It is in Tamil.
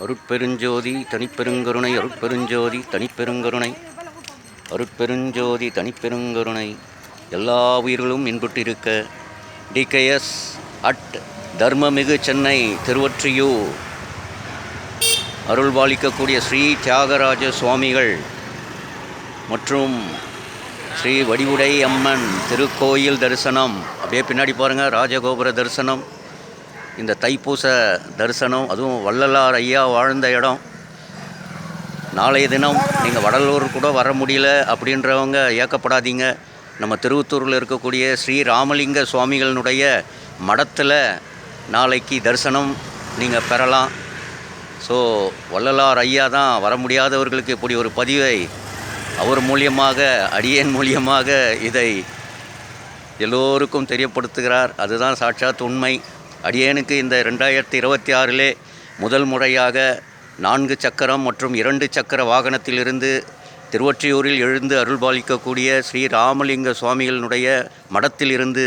அருட்பெருஞ்சோதி தனிப்பெருங்கருணை அருட்பெருஞ்சோதி தனிப்பெருங்கருணை அருட்பெருஞ்சோதி தனிப்பெருங்கருணை எல்லா உயிர்களும் இன்புற்றிருக்க டிகேஎஸ் அட் தர்மமிகு சென்னை திருவொற்றியூர் அருள்பாலிக்கக்கூடிய ஸ்ரீ தியாகராஜ சுவாமிகள் மற்றும் ஸ்ரீ வடிவுடை அம்மன் திருக்கோயில் தரிசனம். அப்படியே பின்னாடி பாருங்கள், ராஜகோபுர தரிசனம், இந்த தைப்பூச தரிசனம், அதுவும் வள்ளலார் ஐயா வாழ்ந்த இடம். நாளைய தினம் நீங்கள் வடலூர் கூட வர முடியல அப்படின்றவங்க ஏக்கப்படாதீங்க. நம்ம திருவத்தூரில் இருக்கக்கூடிய ஸ்ரீ ராமலிங்க சுவாமிகளினுடைய மடத்தில் நாளைக்கு தரிசனம் நீங்கள் பெறலாம். ஸோ வள்ளலார் ஐயா தான் வர முடியாதவர்களுக்கு இப்படி ஒரு பதிவை அவர் மூலியமாக, அடியேன் மூலியமாக இதை எல்லோருக்கும் தெரியப்படுத்துகிறார். அதுதான் சாட்சாத் உண்மை. அடியேனுக்கு இந்த 2026 முதல் முறையாக 4 சக்கரம் மற்றும் 2 சக்கர வாகனத்திலிருந்து திருவொற்றியூரில் எழுந்து அருள்பாலிக்கக்கூடிய ஸ்ரீ ராமலிங்க சுவாமிகளினுடைய மடத்தில் இருந்து